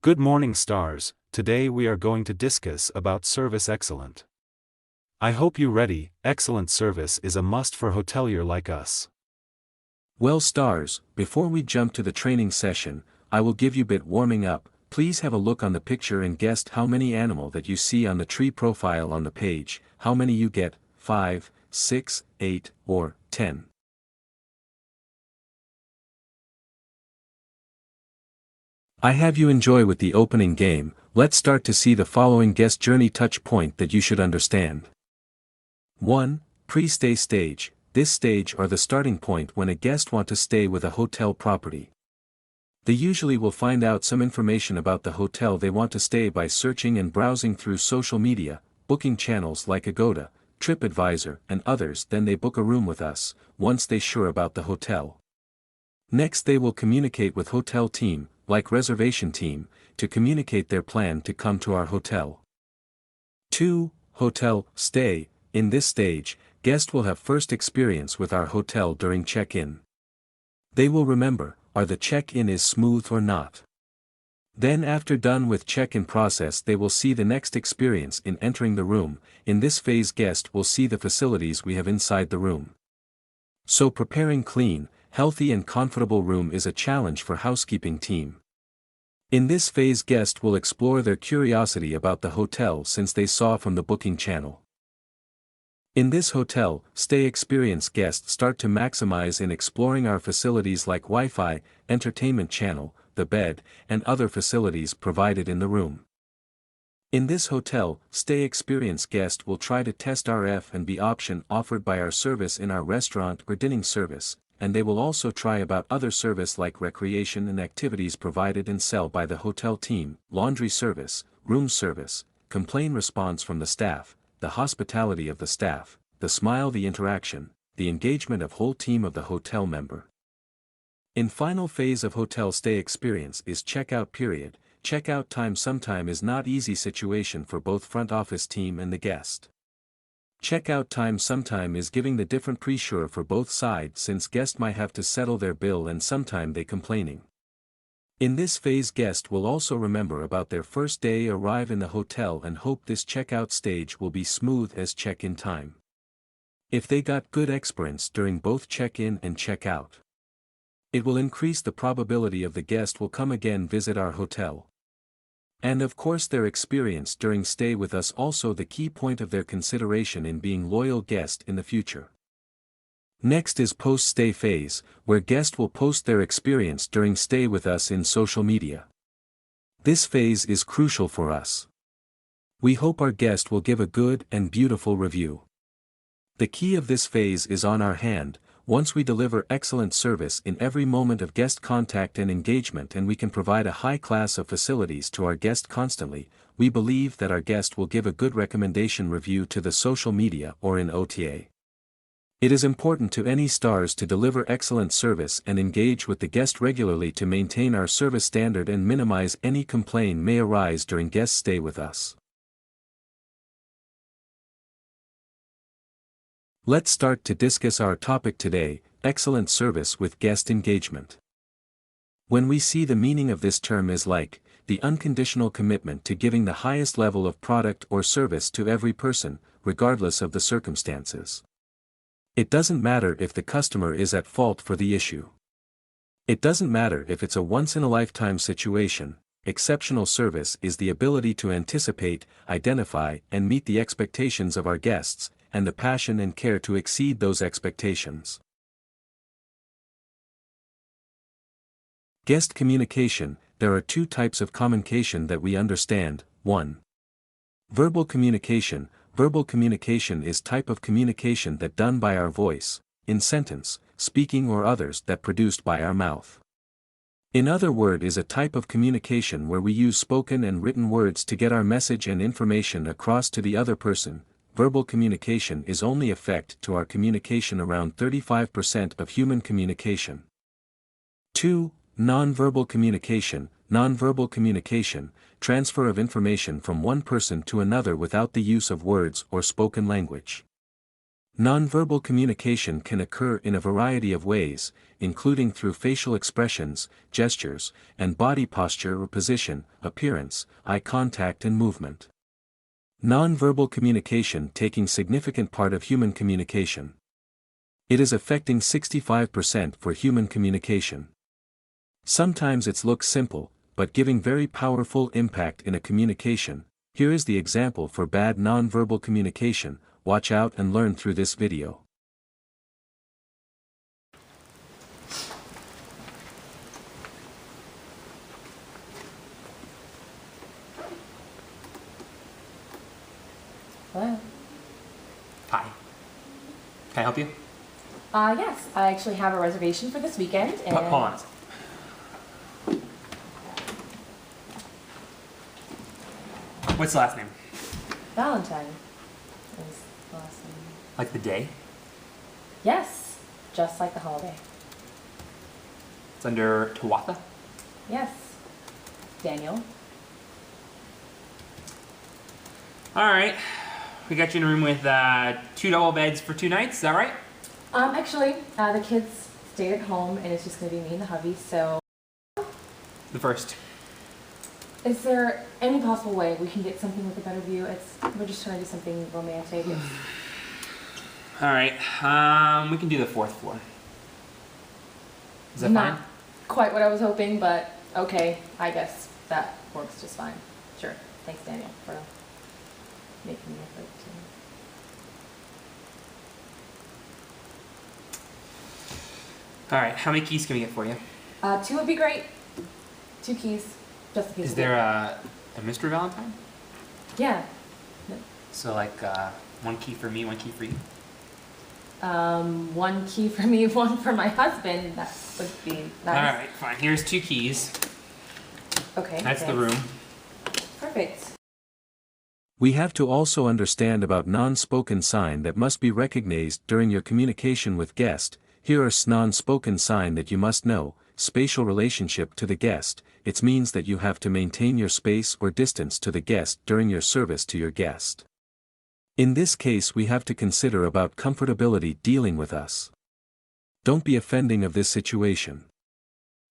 Good morning, stars. Today we are going to discuss about service excellent. I hope you ready. Excellent service is a must for hotelier like us. Well, stars, before we jump to the training session, I will give you bit warming up. Please have a look on the picture and guess how many animal that you see on the tree profile on the page. How many you get? 5, 6, 8, or 10. I have you enjoy with the opening game. Let's start to see the following guest journey touch point that you should understand. 1. Pre-stay stage. This stage are the starting point when a guest want to stay with a hotel property. They usually will find out some information about the hotel they want to stay by searching and browsing through social media, booking channels like Agoda, TripAdvisor and others. Then they book a room with us, once they sure about the hotel. Next they will communicate with hotel team, like reservation team, to communicate their plan to come to our hotel. 2. Hotel stay. In this stage, guest will have first experience with our hotel during check-in. They will remember, are the check-in is smooth or not. Then after done with check-in process they will see the next experience in entering the room. In this phase guest will see the facilities we have inside the room. So preparing clean, healthy and comfortable room is a challenge for housekeeping team. In this phase guest will explore their curiosity about the hotel since they saw from the booking channel. In this hotel stay experience guests start to maximize in exploring our facilities like Wi-Fi, entertainment channel, the bed, and other facilities provided in the room. In this hotel stay experience guest will try to test our F&B option offered by our service in our restaurant or dining service, and they will also try about other service like recreation and activities provided and sell by the hotel team, laundry service, room service, complaint response from the staff, the hospitality of the staff, the smile, the interaction, the engagement of whole team of the hotel member. In final phase of hotel stay experience is checkout period. Checkout time sometime is not easy situation for both front office team and the guest. Checkout time sometime is giving the different pre-sure for both sides since guest might have to settle their bill and sometime they complaining. In this phase guest will also remember about their first day arrive in the hotel and hope this checkout stage will be smooth as check-in time. If they got good experience during both check-in and check-out, it will increase the probability of the guest will come again visit our hotel. And of course their experience during stay with us also the key point of their consideration in being loyal guest in the future. Next is post-stay phase, where guest will post their experience during stay with us in social media. This phase is crucial for us. We hope our guest will give a good and beautiful review. The key of this phase is on our hand. Once we deliver excellent service in every moment of guest contact and engagement and we can provide a high class of facilities to our guest constantly, we believe that our guest will give a good recommendation review to the social media or in OTA. It is important to any stars to deliver excellent service and engage with the guest regularly to maintain our service standard and minimize any complaint may arise during guest stay with us. Let's start to discuss our topic today, excellent service with guest engagement. When we see the meaning of this term is like, the unconditional commitment to giving the highest level of product or service to every person, regardless of the circumstances. It doesn't matter if the customer is at fault for the issue. It doesn't matter if it's a once-in-a-lifetime situation. Exceptional service is the ability to anticipate, identify, and meet the expectations of our guests, and the passion and care to exceed those expectations. Guest communication. There are two types of communication that we understand. 1. Verbal communication. Verbal communication is type of communication that done by our voice, in sentence, speaking or others that produced by our mouth. In other word is a type of communication where we use spoken and written words to get our message and information across to the other person. Verbal communication is only effect to our communication around 35% of human communication. 2. Non-verbal communication. Non-verbal communication, transfer of information from one person to another without the use of words or spoken language. Nonverbal communication can occur in a variety of ways, including through facial expressions, gestures, and body posture or position, appearance, eye contact and movement. Nonverbal communication taking significant part of human communication. It is affecting 65% for human communication. Sometimes it looks simple, but giving very powerful impact in a communication. Here is the example for bad nonverbal communication. Watch out and learn through this video. Hello. Hi. Can I help you? Yes, I actually have a reservation for this weekend. And Hold on a second. What's the last name? Valentine is the last name. Like the day? Yes, just like the holiday. It's under Tawatha? Yes, Daniel. Alright. We got you in a room with 2 double beds for 2 nights, is that right? Actually, the kids stayed at home, and it's just gonna be me and the hubby. So, The first. is there any possible way we can get something with a better view? We're just trying to do something romantic. Alright. We can do the 4th floor. Is that Not fine? quite what I was hoping, but okay, I guess that works just fine. Sure. Thanks, Daniel, for making the effort to. Alright, how many keys can we get for you? 2 would be great. 2 keys, just in case. Is there a Mr. Valentine? Yeah. So like 1 key for me, 1 key for you? 1 key for me, 1 for my husband. That would be nice. Alright, fine. Here's 2 keys. Okay. That's the thanks. room. Perfect. We have to also understand about non-spoken sign that must be recognized during your communication with guest. Here are non-spoken sign that you must know. Spatial relationship to the guest. It means that you have to maintain your space or distance to the guest during your service to your guest. In this case we have to consider about comfortability dealing with us. Don't be offending of this situation.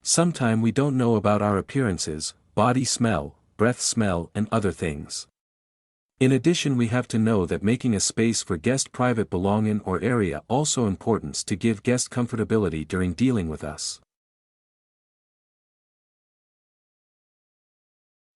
Sometime we don't know about our appearances, body smell, breath smell and other things. In addition we have to know that making a space for guest private belonging or area also importance to give guest comfortability during dealing with us.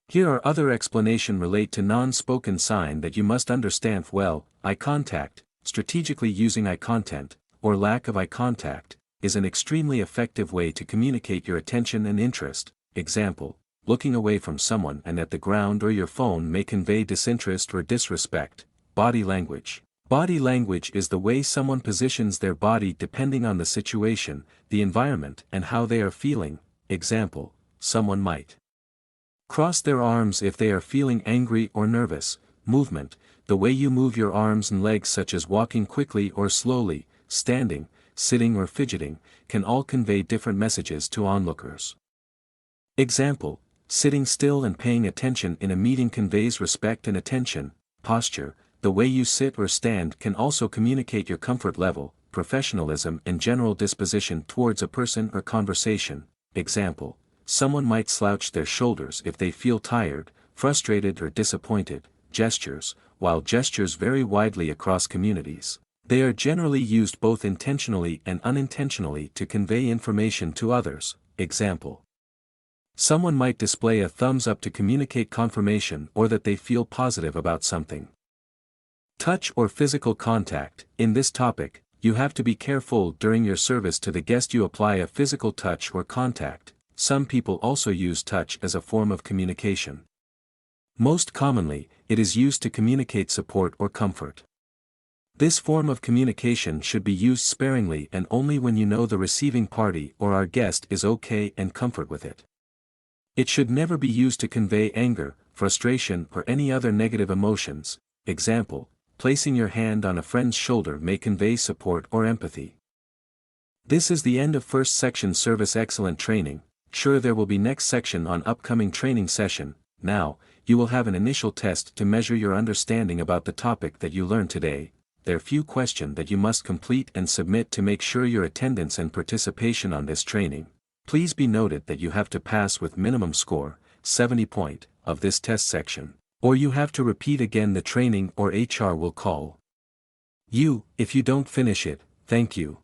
Here are other explanation relate to non-spoken sign that you must understand well. Eye contact, strategically using eye contact, or lack of eye contact, is an extremely effective way to communicate your attention and interest. Example, looking away from someone and at the ground or your phone may convey disinterest or disrespect. Body language. Body language is the way someone positions their body depending on the situation, the environment and how they are feeling. Example, someone might cross their arms if they are feeling angry or nervous. Movement, the way you move your arms and legs such as walking quickly or slowly, standing, sitting or fidgeting, can all convey different messages to onlookers. Example, sitting still and paying attention in a meeting conveys respect and attention. Posture, the way you sit or stand can also communicate your comfort level, professionalism and general disposition towards a person or conversation. Example, someone might slouch their shoulders if they feel tired, frustrated or disappointed. Gestures, while gestures vary widely across communities, they are generally used both intentionally and unintentionally to convey information to others. Example, someone might display a thumbs up to communicate confirmation or that they feel positive about something. Touch or physical contact. In this topic, you have to be careful during your service to the guest you apply a physical touch or contact. Some people also use touch as a form of communication. Most commonly, it is used to communicate support or comfort. This form of communication should be used sparingly and only when you know the receiving party or our guest is okay and comfort with it. It should never be used to convey anger, frustration or any other negative emotions. Example, placing your hand on a friend's shoulder may convey support or empathy. This is the end of first section service excellent training. Sure, there will be next section on upcoming training session. Now, you will have an initial test to measure your understanding about the topic that you learned today. there are few questions that you must complete and submit to make sure your attendance and participation on this training. Please be noted that you have to pass with minimum score, 70 point, of this test section, or you have to repeat again the training or HR will call you if you don't finish it. Thank you.